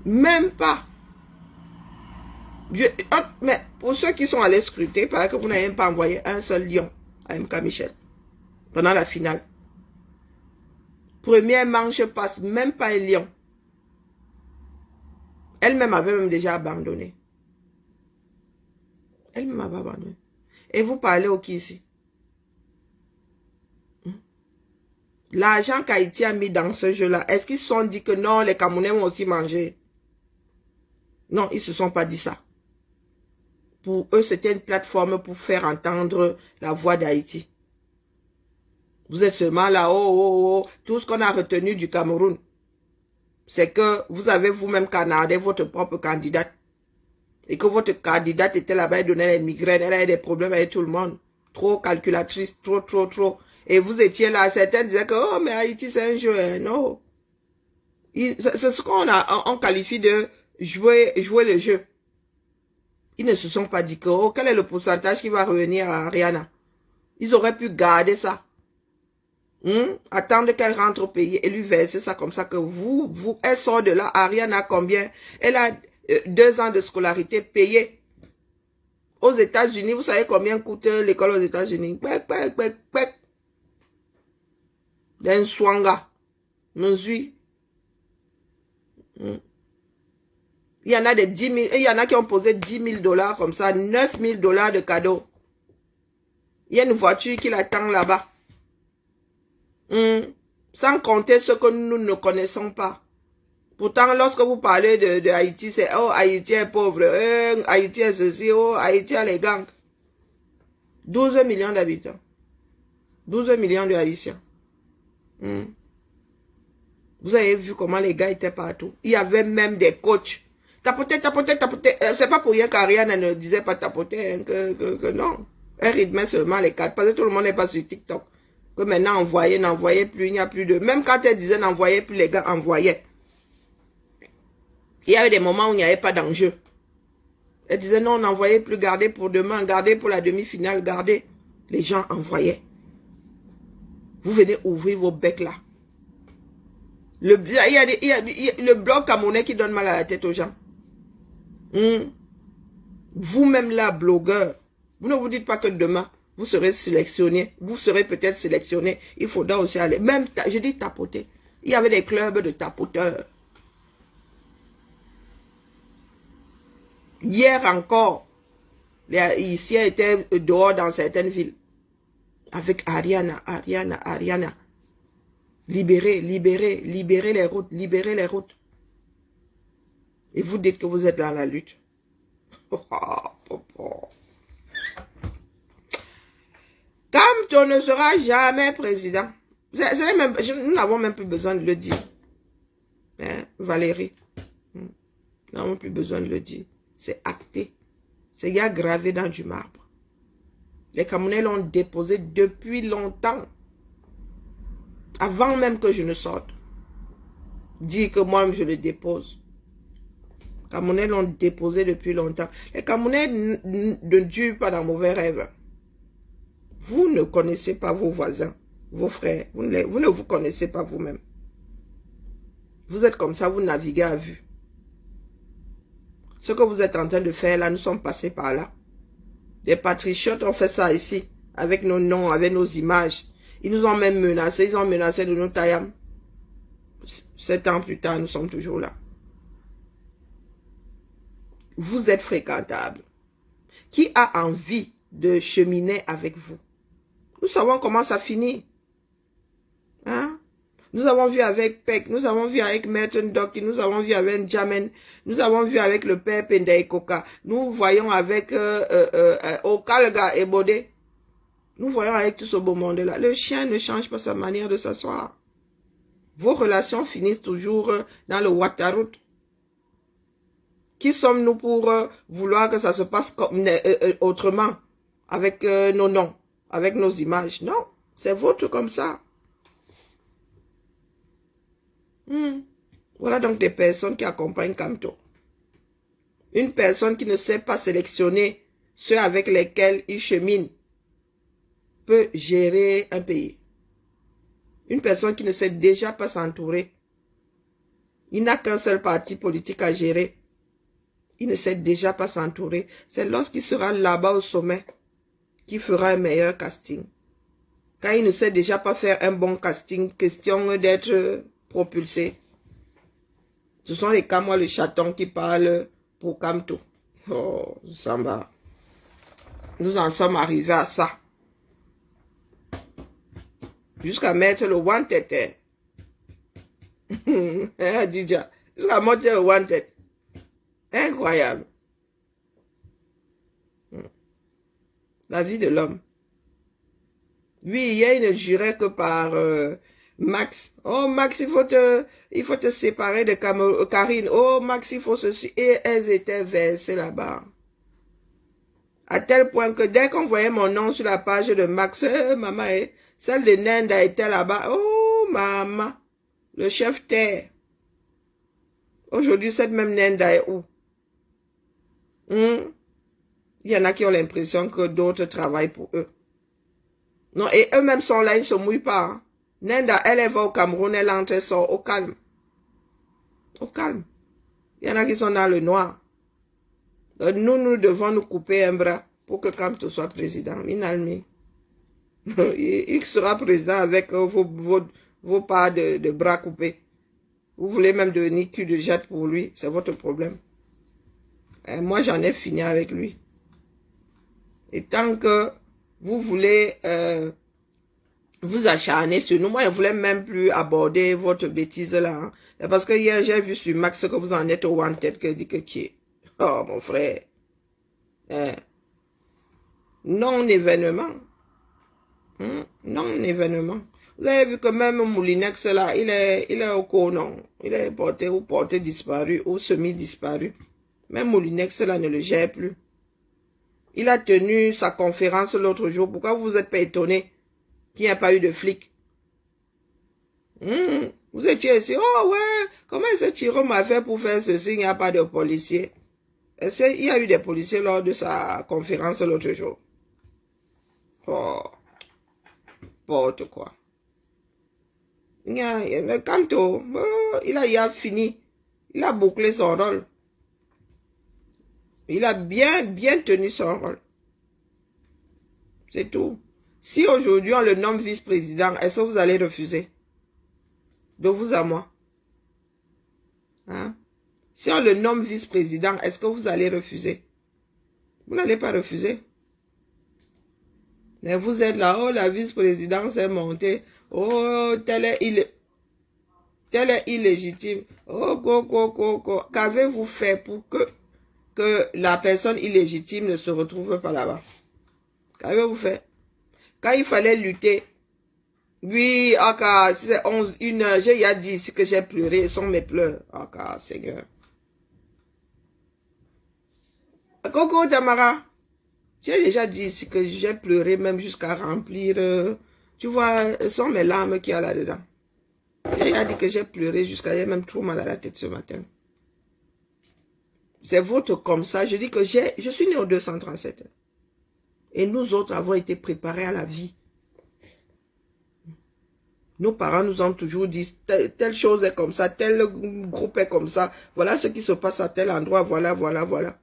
Même pas. Mais pour ceux qui sont allés scruter, parce que vous n'avez même pas envoyé un seul lion à MK Michel pendant la finale. Première manche passe, même pas un lion. Elle-même avait même déjà abandonné. Elle-même avait abandonné. Et vous parlez au qui ici? L'argent qu'Haïti a mis dans ce jeu-là, est-ce qu'ils se sont dit que non, les Camerounais vont aussi manger? Non, ils ne se sont pas dit ça. Pour eux, c'était une plateforme pour faire entendre la voix d'Haïti. Vous êtes seulement là, oh. Tout ce qu'on a retenu du Cameroun, c'est que vous avez vous-même canardé votre propre candidate. Et que votre candidate était là-bas, elle donnait les migraines, elle avait des problèmes avec tout le monde. Trop calculatrice, trop. Et vous étiez là, certains disaient que, oh, mais Haïti, c'est un jeu, hein. Non. C'est ce qu'on qualifie de jouer le jeu. Ils ne se sont pas dit que, oh, quel est le pourcentage qui va revenir à Ariana? Ils auraient pu garder ça. Attendre qu'elle rentre au pays et lui verser ça comme ça que elle sort de là. Ariana combien? Elle a 2 ans de scolarité payée. Aux États-Unis, vous savez combien coûte l'école aux États-Unis? D'un swanga. Il y en a des 10 000, il y en a qui ont posé 10 000 $ comme ça, 9 000 $ de cadeaux. Il y a une voiture qui l'attend là-bas. Sans compter ce que nous ne connaissons pas. Pourtant, lorsque vous parlez de Haïti, c'est oh, Haïti est pauvre, Haïti est ceci, oh, Haïti a les gangs. 12 millions d'habitants. 12 millions de Haïtiens. Vous avez vu comment les gars étaient partout. Il y avait même des coachs. Tapoter. C'est pas pour rien qu'Ariane ne disait pas tapoter, hein, que non. Elle rythmait seulement les 4. Parce que tout le monde n'est pas sur TikTok. Que maintenant, n'envoyez plus, il n'y a plus de... Même quand elle disait n'envoyez plus, les gars envoyaient. Il y avait des moments où il n'y avait pas d'enjeu. Elle disait non, n'envoyez plus, gardez pour demain, gardez pour la demi-finale, gardez. Les gens envoyaient. Vous venez ouvrir vos becs là. Il y a le bloc camerounais qui donne mal à la tête aux gens. Vous-même là, blogueur, vous ne vous dites pas que demain, vous serez sélectionné. Vous serez peut-être sélectionné. Il faudra aussi aller. Même, je dis tapoter. Il y avait des clubs de tapoteurs. Hier encore, les Haïtiens étaient dehors dans certaines villes. Avec Ariana. Libérez les routes. Et vous dites que vous êtes dans la lutte. Kamto ne sera jamais président. Nous n'avons même plus besoin de le dire. Hein, Valérie. Nous n'avons plus besoin de le dire. C'est acté. C'est gravé dans du marbre. Les Camerounais l'ont déposé depuis longtemps. Avant même que je ne sorte. Dis que moi je le dépose. Les Camerounais l'ont déposé depuis longtemps. Les Camerounais ne durent pas dans mauvais rêves. Vous ne connaissez pas vos voisins, vos frères. Vous ne vous connaissez pas vous-même. Vous êtes comme ça, vous naviguez à vue. Ce que vous êtes en train de faire là, nous sommes passés par là. Des patriotes ont fait ça ici, avec nos noms, avec nos images. Ils nous ont même menacés, ils ont menacé de nous tailler. 7 ans plus tard, nous sommes toujours là. Vous êtes fréquentables. Qui a envie de cheminer avec vous? Nous savons comment ça finit. Hein? Nous avons vu avec Peck, nous avons vu avec Merton Doki, nous avons vu avec Jamen, nous avons vu avec le père Pendai Koka, nous voyons avec Okalga et Bodé. Nous voyons avec tout ce beau monde-là. Le chien ne change pas sa manière de s'asseoir. Vos relations finissent toujours dans le Watarout. Qui sommes-nous pour vouloir que ça se passe comme, autrement, avec nos noms, avec nos images? Non, c'est votre comme ça. Voilà donc des personnes qui accompagnent Kamto. Une personne qui ne sait pas sélectionner ceux avec lesquels il chemine peut gérer un pays. Une personne qui ne sait déjà pas s'entourer. Il n'a qu'un seul parti politique à gérer. Il ne sait déjà pas s'entourer. C'est lorsqu'il sera là-bas au sommet qu'il fera un meilleur casting. Quand il ne sait déjà pas faire un bon casting, question d'être propulsé. Ce sont les Kamois, le chaton qui parlent pour Kamto. Oh, Samba. Nous en sommes arrivés à ça. Jusqu'à mettre le one-tête. Adidja. Jusqu'à mettre le one-tête. Incroyable. La vie de l'homme. Oui, hier, il ne jurait que par Max. Oh, Max, il faut te séparer de Karine. Oh, Max, il faut ceci. Et elles étaient versées là-bas. À tel point que dès qu'on voyait mon nom sur la page de Max, maman, celle de Nenda était là-bas. Oh, maman, le chef terre. Aujourd'hui, cette même Nenda est où? Il y en a qui ont l'impression que d'autres travaillent pour eux. Non, et eux-mêmes sont là, ils ne se mouillent pas. Hein. Nenda, elle va au Cameroun, elle entre et sort au calme. Au calme. Il y en a qui sont dans le noir. Donc, nous devons nous couper un bras pour que Kamto soit président. Inalmi. Il sera président avec vos pas de bras coupés. Vous voulez même devenir cul de jatte pour lui, c'est votre problème. Et moi, j'en ai fini avec lui. Et tant que vous voulez vous acharner sur nous, moi, je ne voulais même plus aborder votre bêtise là. Hein. Parce que hier, j'ai vu sur Max que vous en êtes au one-tête que dit que qui est. Oh, mon frère. Non-événement. Non-événement. Vous avez vu que même Moulinex là, il est au conon. Il est porté disparu ou semi-disparu. Même Moulinex là ne le gère plus. Il a tenu sa conférence l'autre jour. Pourquoi vous n'êtes pas étonné qu'il n'y a pas eu de flics? Vous étiez ici. Oh ouais, comment ce Tiro m'a fait pour faire ceci? Il n'y a pas de policiers. Il y a eu des policiers lors de sa conférence l'autre jour. Oh, n'importe quoi. Kanto, il a fini. Il a bouclé son rôle. Il a bien tenu son rôle. C'est tout. Si aujourd'hui on le nomme vice-président, est-ce que vous allez refuser? De vous à moi. Hein? Si on le nomme vice-président, est-ce que vous allez refuser? Vous n'allez pas refuser. Mais vous êtes là, oh la vice-présidence est montée. Oh, tel est illégitime. Oh, qu'avez-vous fait pour que la personne illégitime ne se retrouve pas là-bas? Qu'avez-vous fait? Quand il fallait lutter, oui, si c'est 1 heure, j'ai dit ici que j'ai pleuré, ce sont mes pleurs. Seigneur. Coco Tamara, j'ai déjà dit ici que j'ai pleuré même jusqu'à remplir, tu vois, ce sont mes larmes qu'il y a là-dedans. J'ai déjà dit que j'ai pleuré jusqu'à, j'ai même trop mal à la tête ce matin. C'est votre comme ça, je dis que je suis né au 237. Et nous autres avons été préparés à la vie. Nos parents nous ont toujours dit, telle chose est comme ça, tel groupe est comme ça, voilà ce qui se passe à tel endroit, voilà.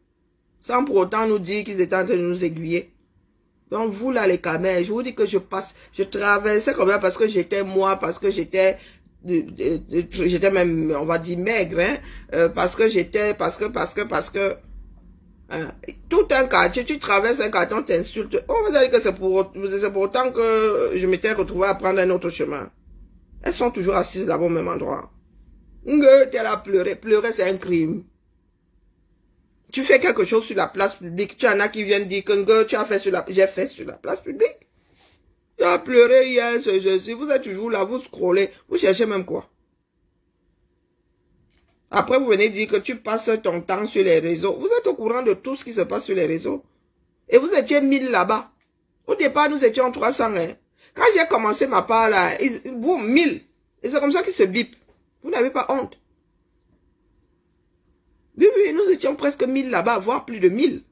Sans pour autant nous dire qu'ils étaient en train de nous aiguiller. Donc vous là les camels, je vous dis que je traversais comme ça parce que j'étais moi, parce que j'étais même, on va dire maigre, hein, parce que, hein, tout un quartier, tu traverses un quartier, on t'insulte, on va dire que c'est pour autant que je m'étais retrouvé à prendre un autre chemin. Elles sont toujours assises là-bas au même endroit. Tu es là à pleurer. Pleurer, c'est un crime. Tu fais quelque chose sur la place publique. Tu en as qui viennent dire que tu as fait j'ai fait sur la place publique. Tu as pleuré hier, vous êtes toujours là, vous scrollez. Vous cherchez même quoi? Après, vous venez dire que tu passes ton temps sur les réseaux. Vous êtes au courant de tout ce qui se passe sur les réseaux. Et vous étiez 1000 là-bas. Au départ, nous étions 300. Hein. Quand j'ai commencé ma part là, vous, 1000. Et c'est comme ça qu'ils se bipent. Vous n'avez pas honte. Oui, oui, nous étions presque 1000 là-bas, voire plus de 1000.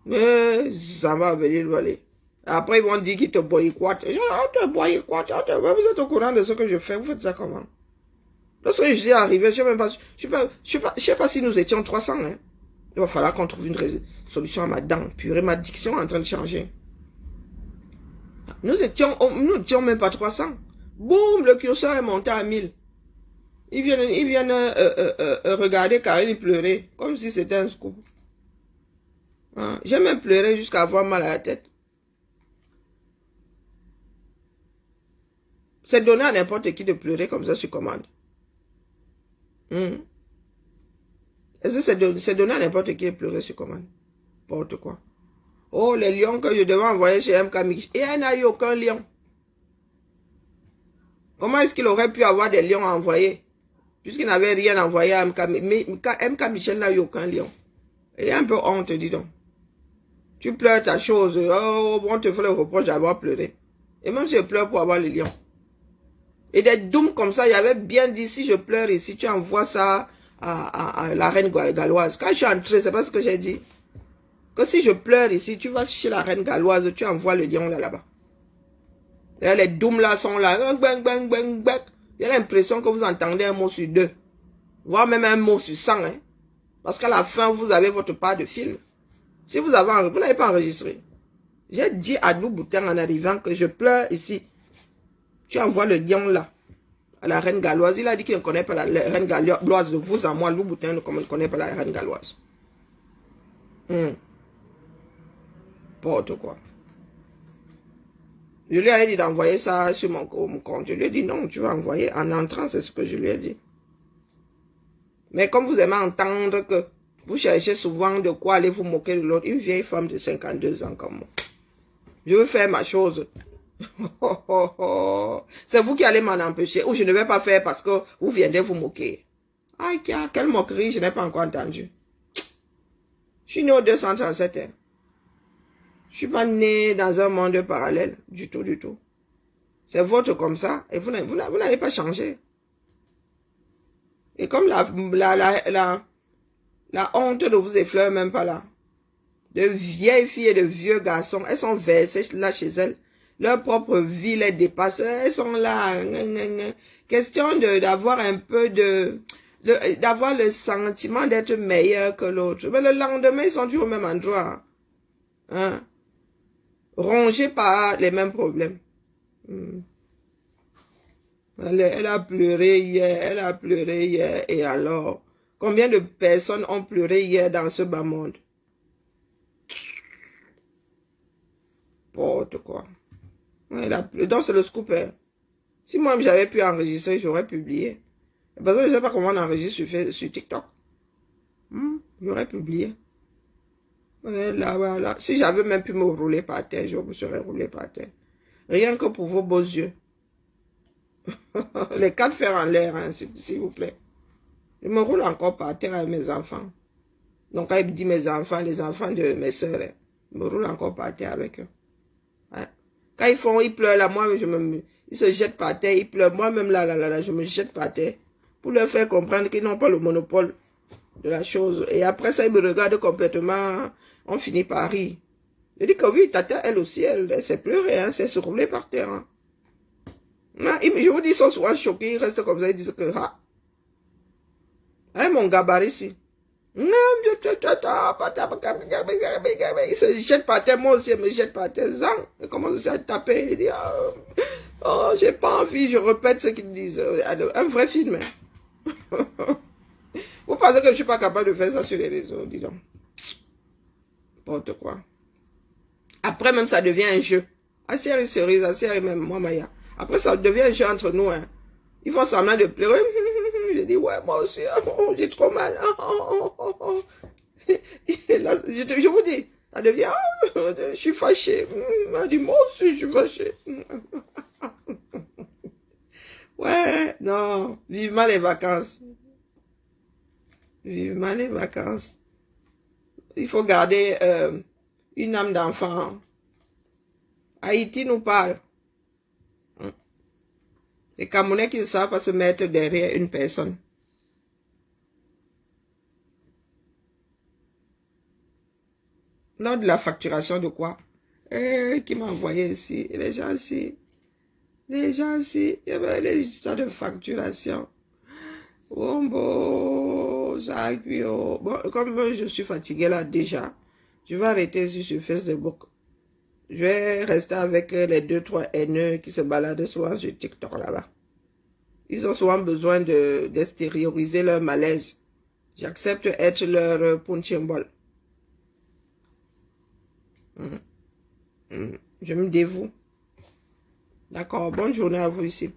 Mais ça va venir voler. Après, ils vont dire qu'ils te boycottent. Je te boycotte. Vous êtes au courant de ce que je fais. Vous faites ça comment? Lorsque je suis arrivé, je sais pas si nous étions 300. Hein. Il va falloir qu'on trouve une solution à ma dent. Purée, ma diction est en train de changer. Nous étions même pas 300. Boum, le curseur est monté à 1000. Ils viennent regarder Karine pleurer, comme si c'était un scoop. Hein? J'ai même pleuré jusqu'à avoir mal à la tête. C'est donné à n'importe qui de pleurer comme ça sur commande. Est-ce que c'est donné à n'importe qui de pleurer sur commande? N'importe quoi. Oh, les lions que je devais envoyer chez MK Mix. Et il n'y a eu aucun lion. Comment est-ce qu'il aurait pu avoir des lions à envoyer? Puisqu'il n'avait rien envoyé à MK. Mais MK Michel n'a eu aucun lion. Et il y a un peu honte, dis donc. Tu pleures ta chose. Oh, on te fait le reproche d'avoir pleuré. Et même si je pleure pour avoir les lions. Et des dooms comme ça, il y avait bien dit, si je pleure ici, tu envoies ça à la reine galloise. Quand je suis entré, c'est pas ce que j'ai dit. Que si je pleure ici, tu vas chez la reine galloise, tu envoies le lion là-bas. Et les dooms là sont là. Il y a l'impression que vous entendez un mot sur 2. Voire même un mot sur 100. Hein. Parce qu'à la fin, vous avez votre part de film. Si vous n'avez pas enregistré. J'ai dit à Lou Boutin en arrivant que je pleure ici. Tu envoies le lion là, à la reine galloise. Il a dit qu'il ne connaît pas la reine galloise. De vous à moi, Lou Boutin ne connaît pas la reine galloise. N'importe quoi. Je lui ai dit d'envoyer ça sur mon compte. Je lui ai dit non, tu vas envoyer en entrant, c'est ce que je lui ai dit. Mais comme vous aimez entendre que vous cherchez souvent de quoi aller vous moquer de l'autre, une vieille femme de 52 ans comme moi. Je veux faire ma chose. C'est vous qui allez m'en empêcher ou je ne vais pas faire parce que vous viendrez vous moquer. Ah, quelle moquerie, je n'ai pas encore entendu. Je suis né au 237. Hein. Je ne suis pas né dans un monde parallèle. Du tout, du tout. C'est votre comme ça et vous n'allez pas changer. Et comme la honte ne vous effleure même pas là. De vieilles filles et de vieux garçons, elles sont versées là chez elles. Leur propre vie les dépasse. Elles sont là. Question d'avoir un peu d'avoir le sentiment d'être meilleur que l'autre. Mais le lendemain, ils sont toujours au même endroit. Hein? Rongés par les mêmes problèmes. Elle a pleuré hier, et alors, combien de personnes ont pleuré hier dans ce bas monde? N'importe quoi. Donc c'est le scoop. Hein. Si moi j'avais pu enregistrer, j'aurais publié. Parce que je ne sais pas comment on enregistre sur TikTok. J'aurais publié. Voilà. Si j'avais même pu me rouler par terre, je me serais roulé par terre. Rien que pour vos beaux yeux. Les 4 fers en l'air, hein, s'il vous plaît. Je me roule encore par terre avec mes enfants. Donc quand il dit mes enfants, les enfants de mes soeurs, hein, je me roule encore par terre avec eux. Hein. Quand ils pleurent là, moi, ils se jettent par terre, ils pleurent. Moi-même là, je me jette par terre. Pour leur faire comprendre qu'ils n'ont pas le monopole de la chose. Et après ça, ils me regardent complètement, on finit par rire. Je dis que oui, Tata, elle aussi, elle s'est pleurée, hein, c'est se rouler par terre. Hein. Je vous dis, ils sont souvent choqués, ils restent comme ça, ils disent que, mon gabarit ici. Ils se jettent par terre, moi aussi, je me jette par terre, ils commencent à taper, ils disent, oh, j'ai pas envie, je répète ce qu'ils disent. Un vrai film. Hein. Vous pensez que je suis pas capable de faire ça sur les réseaux, dis donc. N'importe quoi. Après même, ça devient un jeu. Asier cerise, Asier même, moi, Maya. Après, ça devient un jeu entre nous. Hein. Ils font semblant de pleurer. Je dis, ouais, moi aussi, j'ai trop mal. Là, je vous dis, ça devient, je suis fâché. Elle dit, moi aussi, je suis fâché. Ouais, non, vivement les vacances. Vivement les vacances. Il faut garder une âme d'enfant. Haïti nous parle. Les Camerounais qui ne savent pas se mettre derrière une personne. Lors de la facturation de quoi? Qui m'a envoyé ici? Les gens ici. Les gens ici. Il y avait les histoires de facturation. Bon, comme je suis fatiguée là déjà, je vais arrêter sur Facebook. Je vais rester avec les 2-3 haineux qui se baladent souvent sur TikTok là-bas. Ils ont souvent besoin d'extérioriser leur malaise. J'accepte être leur punching ball. Je me dévoue. D'accord, bonne journée à vous ici.